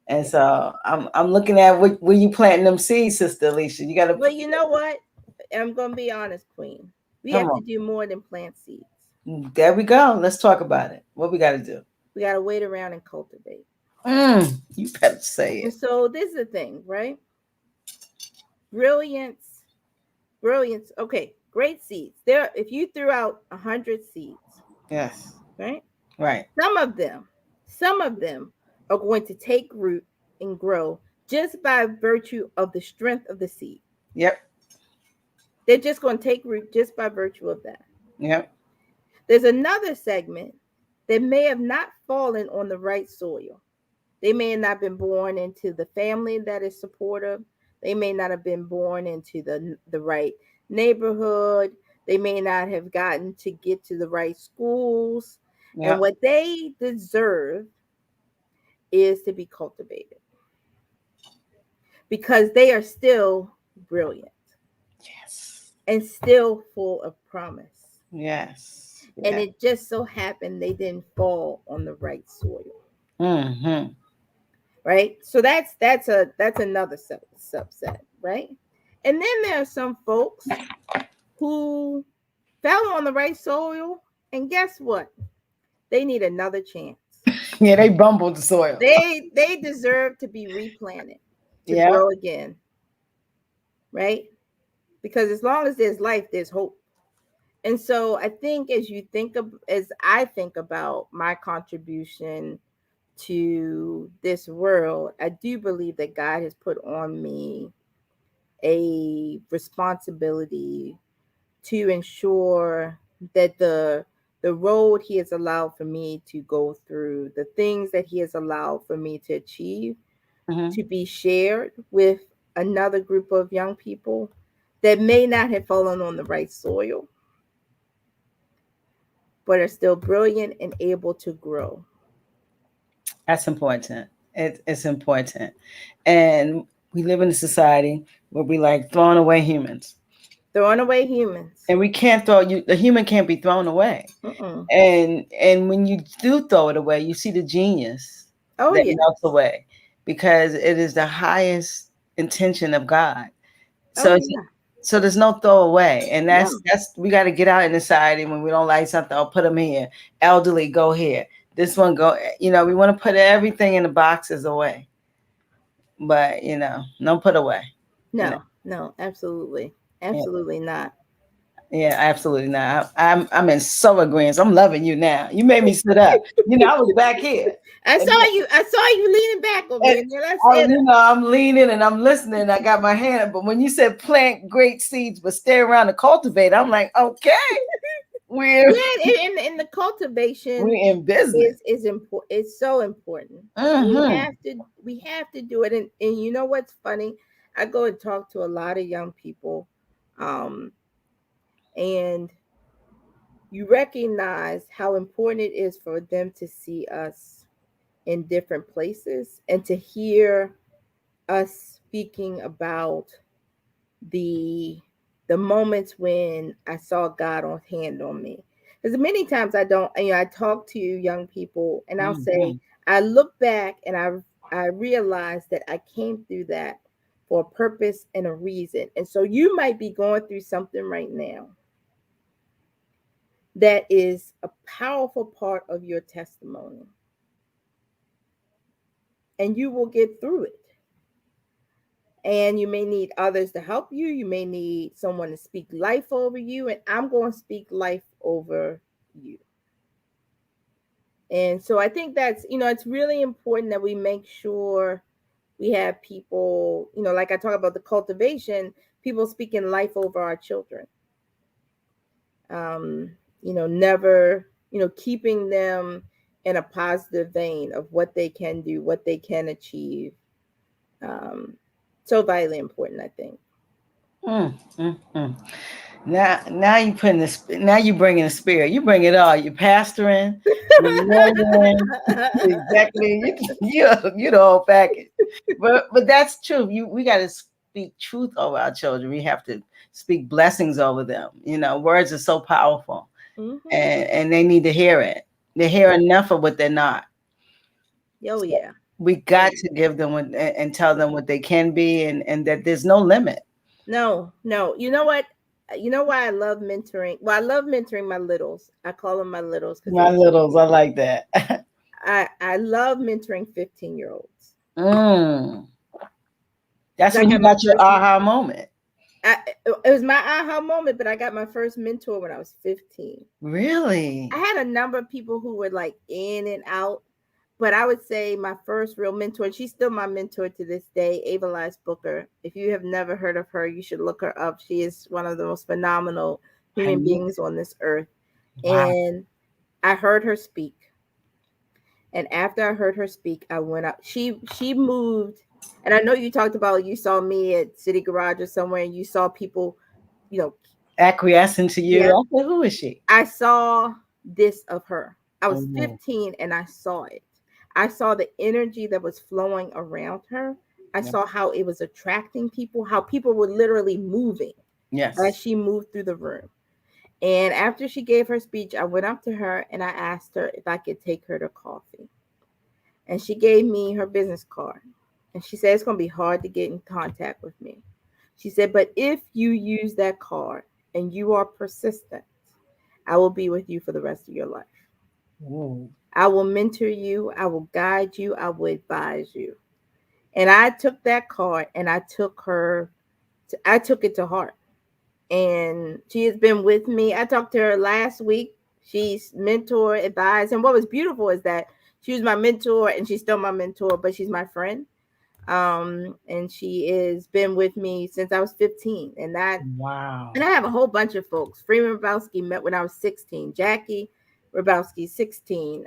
And yeah. so I'm looking at where you planting them seeds, Sister Alicia. You gotta But you know what? I'm gonna be honest, Queen. We come have to on. do more than plant seeds. There we go. Let's talk about it. What we gotta do? We gotta wait around and cultivate. You better say And it. so this is the thing, right? Brilliance, brilliance. Okay, great seeds. There, if you threw out 100 seeds, Yes. right? Right. Some of them, some of them are going to take root and grow just by virtue of the strength of the seed. Yep. They're just going to take root just by virtue of that. Yep. There's another segment that may have not fallen on the right soil. They may have not been born into the family that is supportive. They may not have been born into the right neighborhood. They may not have gotten to get to the right schools. And Yep. what they deserve is to be cultivated because they are still brilliant Yes. and still full of promise. Yes. And Yeah. it just so happened they didn't fall on the right soil. Mm-hmm. Right? So that's another subset, right? And then there are some folks who fell on the right soil, and guess what? They need another chance. Yeah, they bumbled the soil. They deserve to be replanted, to Yeah. grow again, right? Because as long as there's life, there's hope. And so I think as I think about my contribution to this world, I do believe that God has put on me a responsibility to ensure that the road he has allowed for me to go through, the things that he has allowed for me to achieve, Mm-hmm. to be shared with another group of young people that may not have fallen on the right soil, but are still brilliant and able to grow. That's important. It's important. And we live in a society where we like throwing away humans. Throwing away humans. And we can't throw you the human can't be thrown away. Mm-mm. And when you do throw it away, you see the genius Oh that yeah. melts away because it is the highest intention of God. Oh So yeah. so there's no throwaway, and No. that's we got to get out in society when we don't like something. I'll put them here. Elderly, go here. This one go. We want to put everything in the boxes away, but no put away. You know, No. No. Absolutely. yeah, Absolutely not. yeah, absolutely not. I'm in so agreement. I'm loving you now. You made me sit up. I was back here, I and saw you. I saw you leaning back over and there. And I said, I'm leaning and I'm listening. I got my hand up, but when you said plant great seeds, but stay around to cultivate, I'm like, okay, we're yeah. In the cultivation we're in business. is important. It's so important. Mm-hmm. We have to do it. And you know what's funny? I go and talk to a lot of young people, um, and you recognize how important it is for them to see us in different places and to hear us speaking about the the moments when I saw God on hand on me. Because many times I don't, I talk to young people and I'll say, Mm-hmm. I look back and I realize that I came through that for a purpose and a reason. And so you might be going through something right now that is a powerful part of your testimony, and you will get through it. And you may need others to help you. You may need someone to speak life over you, and I'm going to speak life over you. And so I think that's, it's really important that we make sure we have people, like I talk about the cultivation, people speaking life over our children. never, keeping them in a positive vein of what they can do, what they can achieve. Um, so vitally important, I think. Mm, mm, mm. Now you putting now you bringing the spirit. You bring it all. You pastoring, you learning. Exactly. You the whole package. But that's true. We got to speak truth over our children. We have to speak blessings over them. Words are so powerful, Mm-hmm. and they need to hear it. They hear enough of what they're not. Oh So yeah. we got to give them and tell them what they can be, and that there's no limit. No, no. You know what? You know why I love mentoring? Well, I love mentoring my littles. I call them my littles because My they're so littles, I cute. like that. I love mentoring 15-year-olds. Mm. Because That's I when you got my got your first aha moment. it was my aha moment, but I got my first mentor when I was 15. I Really? had a number of people who were like in and out, but I would say my first real mentor, and she's still my mentor to this day, Ava Lice Booker. If you have never heard of her, you should look her up. She is one of the most phenomenal I human know. beings on this earth. Wow. And I heard her speak. And after I heard her speak, I went up. She moved, and I know you talked about you saw me at City Garage or somewhere, and you saw people, you know, Acquiescing to you. yeah. I said, who is she? I saw this of her. I was Oh, 15 and I saw it. I saw the energy that was flowing around her. I yeah. saw how it was attracting people, how people were literally moving as Yes. she moved through the room. And after she gave her speech, I went up to her and I asked her if I could take her to coffee. And she gave me her business card. And she said, it's going to be hard to get in contact with me. She said, but if you use that card and you are persistent, I will be with you for the rest of your life. Ooh. I will mentor you. I will guide you. I will advise you. And I took that card and I took it to heart. And she has been with me. I talked to her last week. She's mentor, advised. And what was beautiful is that she was my mentor and she's still my mentor, but she's my friend. And she has been with me since I was 15. Wow. And I have a whole bunch of folks. Freeman Rabowski met when I was 16. Jackie Rabowski, 16.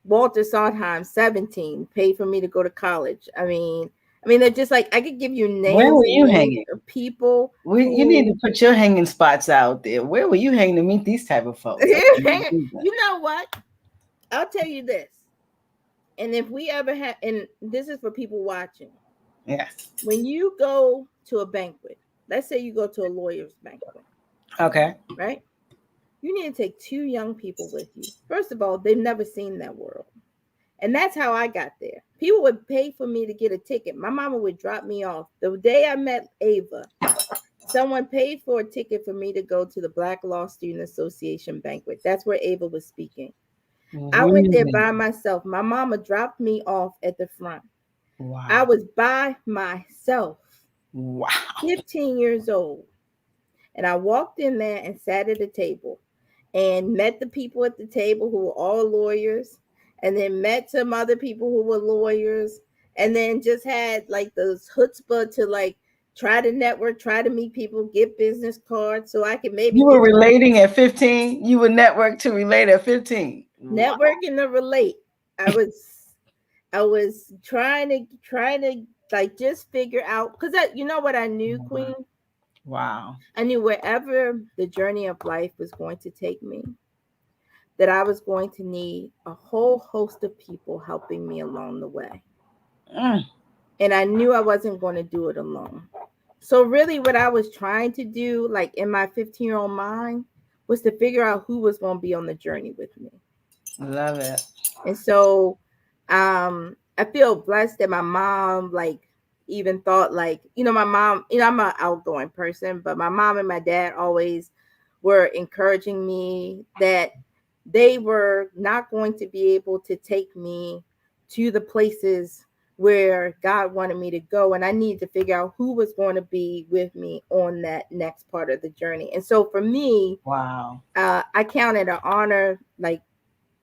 Walter Sondheim, 17, paid for me to go to college. I mean, they're just like I could give you Where names were and you names hanging? of people You need who to put your hanging spots out there. Where were you hanging to meet these type of folks? I need to do that. you know what? I'll tell you this. And if we ever have, and this is for people watching, Yes. when you go to a banquet, let's say you go to a lawyer's banquet, Okay. right? You need to take two young people with you. First of all, they've never seen that world. And that's how I got there. People would pay for me to get a ticket. My mama would drop me off. The day I met Ava, someone paid for a ticket for me to go to the Black Law Student Association banquet. That's where Ava was speaking. I went there Really? by myself. My mama dropped me off at the front. I Wow. was by myself, Wow. 15 years old. And I walked in there and sat at a table and met the people at the table who were all lawyers, and then met some other people who were lawyers, and then just had like those chutzpah to like try to network, try to meet people, get business cards so I could maybe You were get to relating at 15? You would network to relate at 15. Wow. networking to relate. I was I was trying to like just figure out because you know what I knew, Queen? Wow. I knew wherever the journey of life was going to take me, that I was going to need a whole host of people helping me along the way. Mm. And I knew I wasn't going to do it alone. So, really, what I was trying to do, like in my 15-year-old mind, was to figure out who was going to be on the journey with me. Love it. And so, I feel blessed that my mom, like, even thought, like, my mom, I'm an outgoing person, but my mom and my dad always were encouraging me that they were not going to be able to take me to the places where God wanted me to go. And I needed to figure out who was going to be with me on that next part of the journey. And so for me, Wow. I count it an honor, like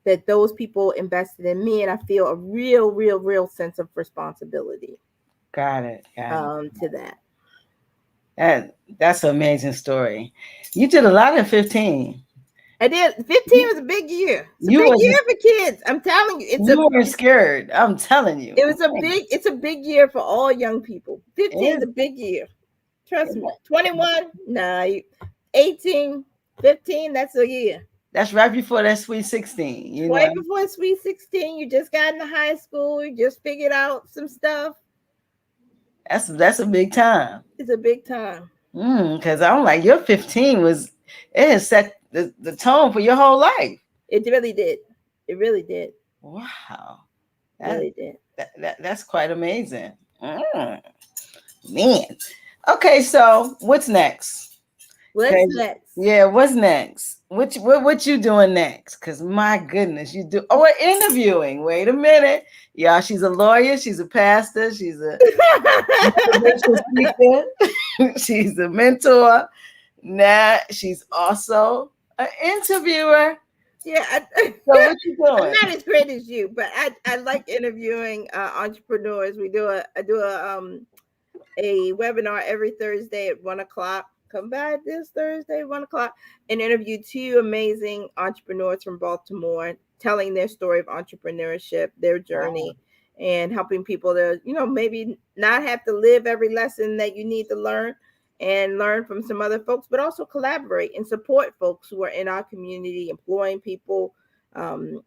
that those people invested in me. And I feel a real, real sense of responsibility Got it. Got it. to that. That's an amazing story. You did a lot at 15. I did. 15 was a big year. It's a You big year was for kids. I'm telling you, you weren't scared. I'm telling you. it's a big year for all young people. 15 is It a big year. Trust me. is. 21, nah. 18, 15, that's a year. That's right before that sweet 16, you know. Right before Sweet 16, you just got into high school, you just figured out some stuff. That's a big time. It's a big time. Because I'm like, your 15 it has set the tone for your whole life. It really did. It really did. Wow. It That, really did. that's quite amazing. Man. Okay, so what's next? What's 'Cause- next? yeah, what's next? What you doing next? Because my goodness, you do. Oh, we're interviewing. Wait a minute, y'all. She's a lawyer. She's a pastor. She's a motivational speaker. She's a mentor. Now she's also an interviewer. Yeah, So what you I'm doing? not as great as you, but I like interviewing entrepreneurs. I do a webinar every Thursday at 1 o'clock. Come by this Thursday, 1 o'clock, and interview two amazing entrepreneurs from Baltimore, telling their story of entrepreneurship, their journey, and helping people to, maybe not have to live every lesson that you need to learn and learn from some other folks, but also collaborate and support folks who are in our community, employing people, um,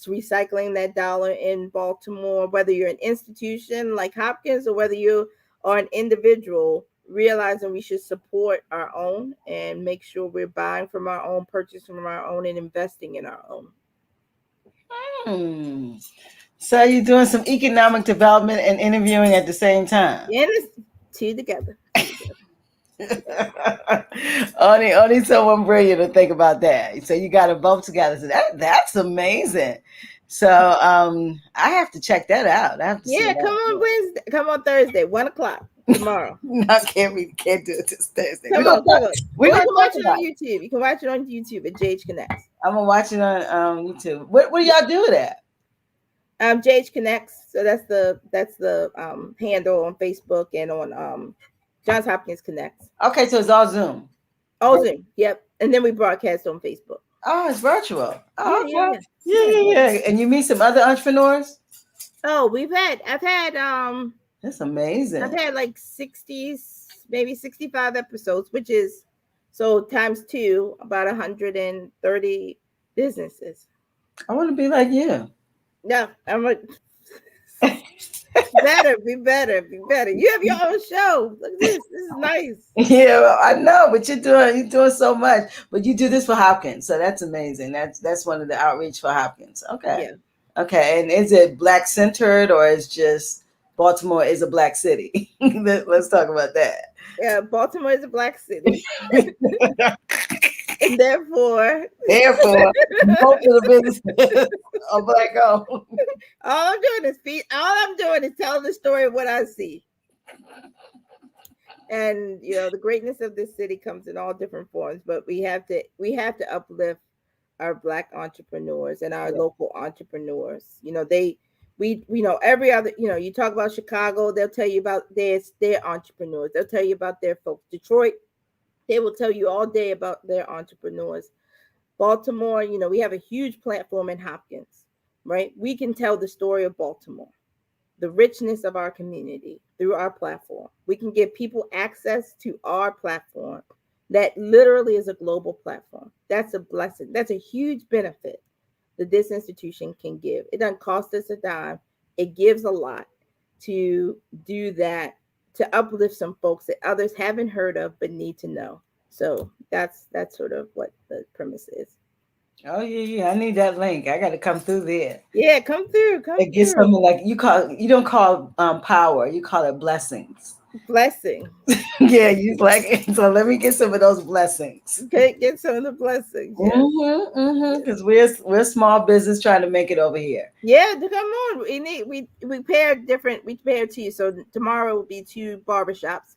recycling that dollar in Baltimore, whether you're an institution like Hopkins or whether you are an individual, realizing we should support our own and make sure we're buying from our own, purchasing from our own, and investing in our own. Hmm. So you're doing some economic development and interviewing at the same time. And it's two together. only someone brilliant to think about that. So you got them both together. So that's amazing. So I have to check that out. I have to see Yeah, come on that. Wednesday. Come on Thursday, 1 o'clock tomorrow. No, I can't do it this Thursday. Come on. We're You gonna can watch talk it about on YouTube. You can watch it on YouTube at JH Connects. I'm gonna watch it on YouTube. What do y'all do that? JH Connects. So that's the handle on Facebook and on Johns Hopkins Connects. Okay, so it's all Zoom. Oh, Zoom. Yep. And then we broadcast on Facebook. Oh, it's virtual. Oh, Yeah, okay. Yeah. And you meet some other entrepreneurs? Oh, I've had That's amazing. I've had like 60, maybe 65 episodes, which is so times two, about 130 businesses. I want to be like you. No, I'm like be better. You have your own show. Look at this. This is nice. Yeah, well, I know, but you're doing so much. But you do this for Hopkins, so that's amazing. That's one of the outreach for Hopkins. Okay. Yeah. Okay, and is it Black centered or is just Baltimore is a Black city? Let's talk about that. Yeah, Baltimore is a Black city. And therefore, most of the businesses are Black owned. All I'm doing is telling the story of what I see. And the greatness of this city comes in all different forms, but we have to uplift our Black entrepreneurs and our local entrepreneurs. Every other, you talk about Chicago, they'll tell you about their entrepreneurs. They'll tell you about their folks. Detroit, they will tell you all day about their entrepreneurs. Baltimore, we have a huge platform in Hopkins, right? We can tell the story of Baltimore, the richness of our community through our platform. We can give people access to our platform that literally is a global platform. That's a blessing. That's a huge benefit that this institution can give. It doesn't cost us a dime. It gives a lot to do that, to uplift some folks that others haven't heard of but need to know. So that's sort of what the premise is. Oh yeah. I need that link. I got to come through there. Yeah, come through. It gets something like you don't call power. You call it blessings. Blessing. Yeah, you like it. So let me get some of those blessings. Okay, get some of the blessings. Yeah. Because we're a small business trying to make it over here. Yeah, come on. We pair two. So tomorrow will be two barbershops.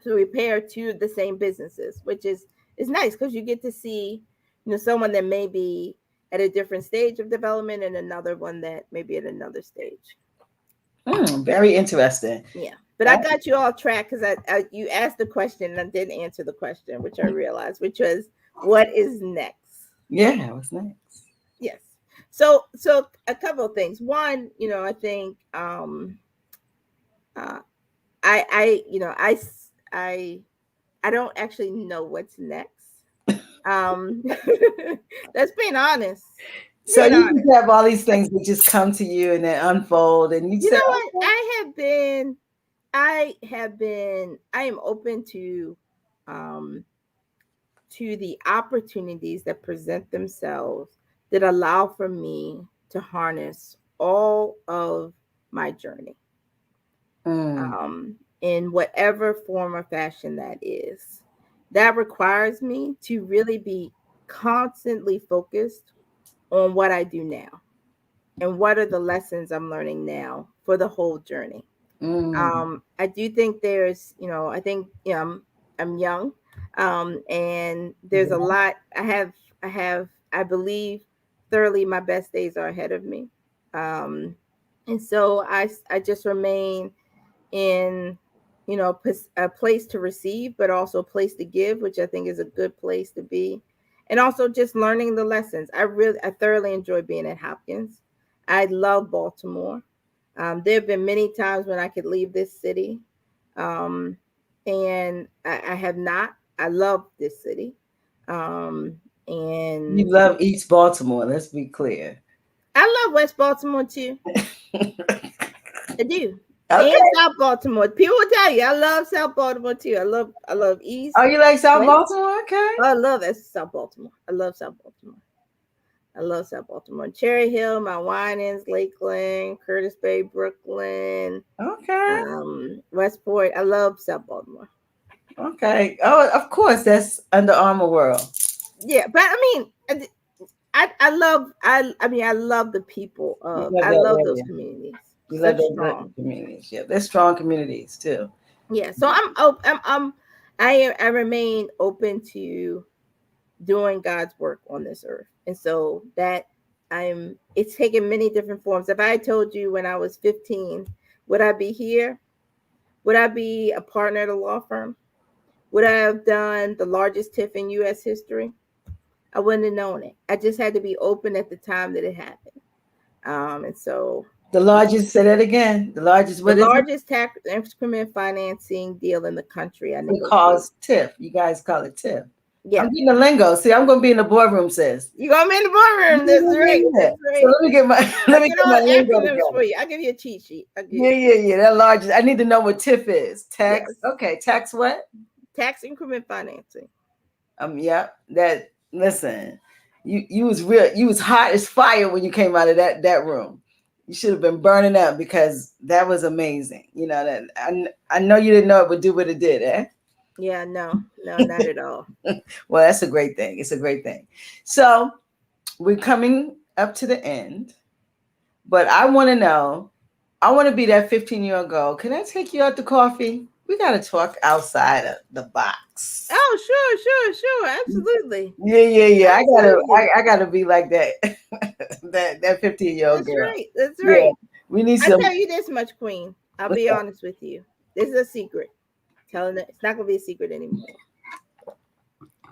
So we pair two of the same businesses, which is nice because you get to see, someone that may be at a different stage of development and another one that may be at another stage. Very interesting. Yeah. But I got you all tracked because you asked the question and I didn't answer the question, which I realized, which was what is next? Yeah, what's next? Yes. So a couple of things. One, I think uh, I I don't actually know what's next. Um, that's being honest. So Being you honest. just have all these things that just come to you and then unfold, and you You say, know what? okay. I am open um to the opportunities that present themselves that allow for me to harness all of my journey, Mm, in whatever form or fashion that is. That requires me to really be constantly focused on what I do now and what are the lessons I'm learning now for the whole journey. mm, I do think there's, I think, I'm young, and there's a yeah. lot. I believe thoroughly my best days are ahead of me, um, and so I just remain in, a place to receive, but also a place to give, which I think is a good place to be, and also just learning the lessons. I thoroughly enjoy being at Hopkins. I love Baltimore. There have been many times when I could leave this city, um, and I have not. I love this city, um, You and love East Baltimore. Let's be clear. I love West Baltimore too. I do. And Okay. South Baltimore. People will tell you I love South Baltimore too. I love Oh, East, you like South West. Baltimore? Okay. Oh, I love that South Baltimore. I love South Baltimore. I love South Baltimore. Cherry Hill, Mount Winans, Lakeland, Curtis Bay, Brooklyn, Okay. Westport. I love South Baltimore. Okay. Oh, of course, that's Under Armour World. Yeah, but I mean, I love the people You of. love I that love those area. communities. You love Such those good strong. communities. Yeah, they're strong communities too. Yeah. So I remain open to doing God's work on this earth. And so that it's taken many different forms. If I told you when I was 15, would I be here? Would I be a partner at a law firm? Would I have done the largest TIF in US history? I wouldn't have known it. I just had to be open at the time that it happened. And so The largest, say that again. The largest, the what is it? largest tax increment financing deal in the country I It negotiated. calls TIF. You guys call it TIF. I'm Yeah. getting the lingo. See, I'm gonna be in the boardroom, sis. You gonna be in the Yeah, boardroom. That's yeah, right. yeah. That's So right. let me get my I let me get get all my the lingo acronyms for together. you. I'll give you a cheat sheet. I'll give Yeah, you a cheat yeah, yeah. That largest. I need to know what TIF is. Yes. Tax. Okay, tax what? Tax increment financing. Yeah. That. Listen, you was real. You was hot as fire when you came out of that room. You should have been burning up because that was amazing. You know that. I know you didn't know it would do what it did, eh? Yeah, no, no, not at all. Well, that's a great thing. It's a great thing. So we're coming up to the end, but I want to know. I want to be that 15-year-old girl. Can I take you out to coffee? We got to talk outside of the box. Oh, sure, sure, sure. Absolutely. Yeah, yeah, yeah. Absolutely. I gotta be like that, that 15-year-old That's girl. right. That's Yeah, right. we need I some. tell you this much, Queen. I'll What's be up? honest with you. This is a secret. Telling it, it's not gonna be a secret anymore.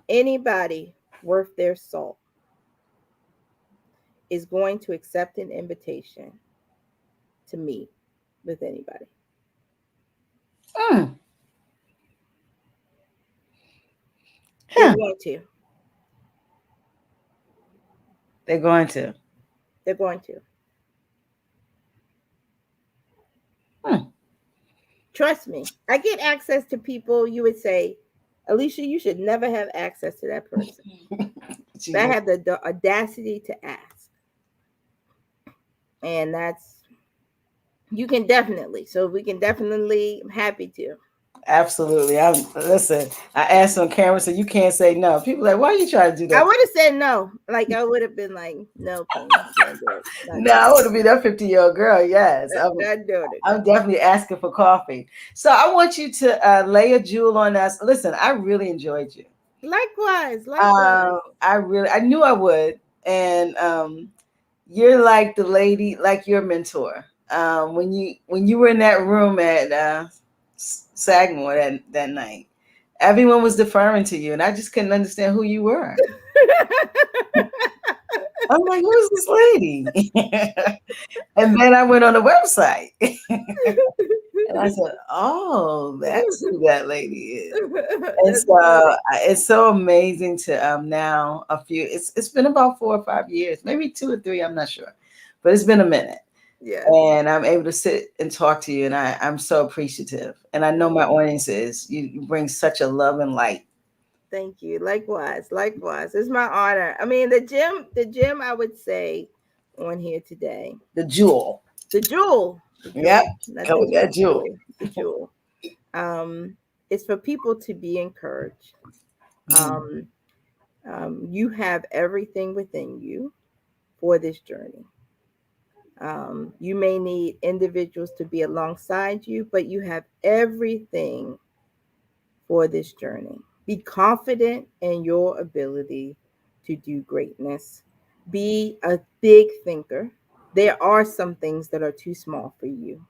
Anybody worth their salt is going to accept an invitation to meet with anybody. Mm, They're huh, going to. they're going to. They're going to. Hmm. Trust me. I get access to people you would say, Alicia, you should never have access to that person. But I Jesus. have the audacity to ask. And that's, you can definitely. So we can definitely, I'm happy to. Absolutely. I'm listen. I asked on camera, so you can't say no. People are like, why are you trying to do I that? would have said no. Like I would have been like, no, Queen, not do it. Not No, doing I it. want to be that 50-year-old girl. Yes, Not doing it. I'm definitely asking for coffee. So I want you to lay a jewel on us. Listen, I really enjoyed you. Likewise, likewise. I knew I would, and you're like the lady, like your mentor. When you were in that room at Sagamore that night. Everyone was deferring to you, and I just couldn't understand who you were. I'm like, who's this lady? And then I went on the website and I said, oh, that's who that lady is. And That's so funny. it's so amazing to now it's been about 4 or 5 years, maybe 2 or 3, I'm not sure, but it's been a minute. Yes. And I'm able to sit and talk to you, and I'm so appreciative. And I know my audience is. You bring such a love and light. Thank you. Likewise. Likewise. It's my honor. I mean, the gym I would say on here today. The jewel. The jewel. The Yep. jewel. Not Go the with that jewel. jewelry. The jewel. It's for people to be encouraged. Um, you have everything within you for this journey. You may need individuals to be alongside you, but you have everything for this journey. Be confident in your ability to do greatness. Be a big thinker. There are some things that are too small for you.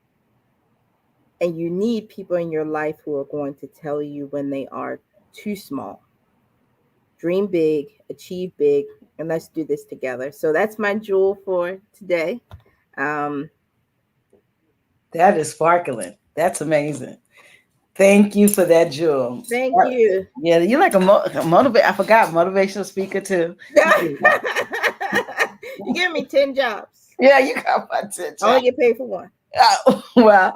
And you need people in your life who are going to tell you when they are too small. Dream big, achieve big, and let's do this together. So that's my jewel for today. That is sparkling. That's amazing. Thank you for that jewel. Thank you. Yeah, you're like a motivate. I forgot motivational speaker too. You give me 10 jobs. Yeah, you got my attention. I only get paid for one. Well,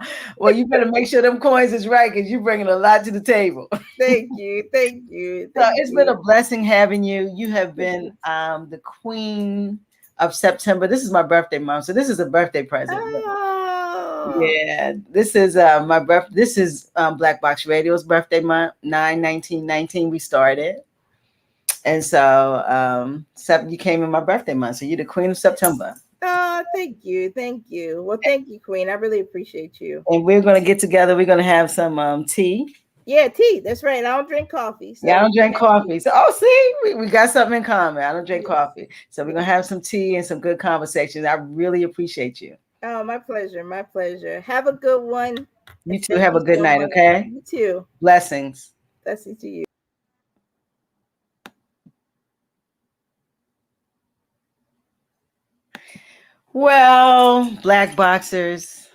you better make sure them coins is right because you're bringing a lot to the table. Thank you. Thank you. So it's been a blessing having you. You have been the queen of September. This is my birthday month, so this is a birthday present. Oh. Yeah, this is my birth. This is Black Box Radio's birthday month. 9/19/19 we started, and so you came in my birthday month. So you're the queen of September. Oh, thank you. Thank you. Well, thank you, Queen. I really appreciate you. And we're gonna get together. We're gonna have some tea. Yeah, tea. That's right. I don't drink coffee. So Yeah, I don't drink coffee. So, see, we got something in common. I don't drink coffee. So we're going to have some tea and some good conversations. I really appreciate you. Oh, my pleasure. My pleasure. Have a good one. You too. Have a good night, okay? You too. Blessings. Blessings to you. Well, Black Boxers,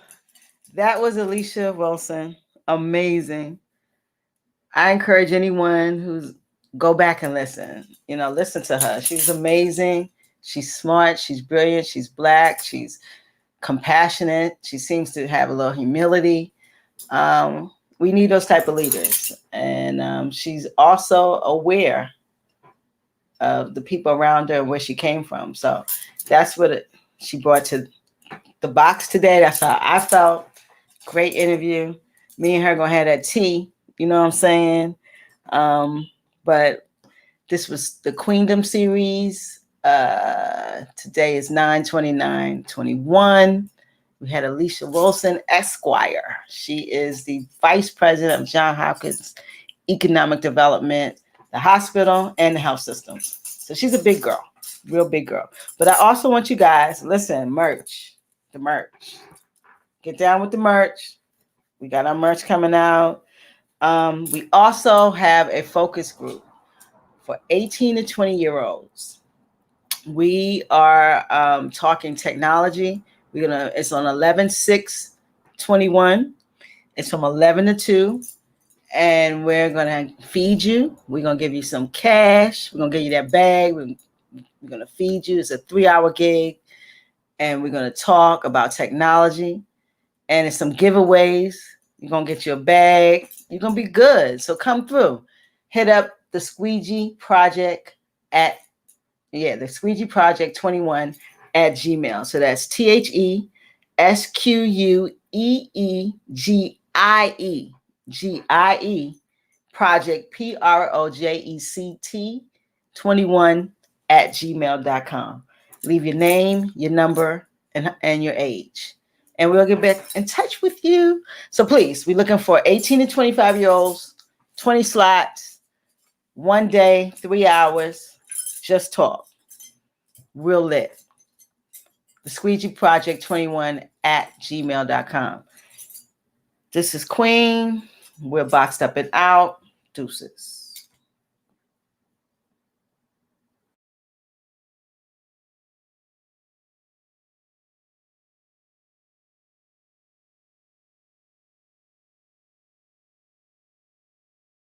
that was Alicia Wilson. Amazing. I encourage anyone who's go back and listen. Listen to her. She's amazing. She's smart. She's brilliant. She's Black. She's compassionate. She seems to have a little humility. We need those type of leaders. And she's also aware of the people around her and where she came from. So that's what she brought to the box today. That's how I felt. Great interview. Me and her gonna have that tea. You know what I'm saying? But this was the QueeNDoM Series. Today is 9/29/21. We had Alicia Wilson, Esquire. She is the Vice President of Johns Hopkins Economic Development, the hospital, and the health systems. So she's a big girl, real big girl. But I also want you guys, listen, merch, the merch. Get down with the merch. We got our merch coming out. We also have a focus group for 18 to 20-year-olds. We are talking technology. It's on 11/6/21. It's from 11 to 2. And we're gonna feed you. We're gonna give you some cash. We're gonna give you that bag. We're gonna feed you. It's a 3-hour gig. And we're gonna talk about technology. And it's some giveaways. You're going to get your bag. You're going to be good. So come through. Hit up the Squeegee Project the Squeegee Project 21 at Gmail. So that's THESQUEEGIE Project PROJECT 21 at gmail.com. Leave your name, your number, and your age. And we'll get back in touch with you. So please, we're looking for 18 to 25-year-olds, 20 slots, 1 day, 3 hours. Just talk. Real lit. The Squeegee Project 21 at gmail.com. This is Queen. We're boxed up and out. Deuces.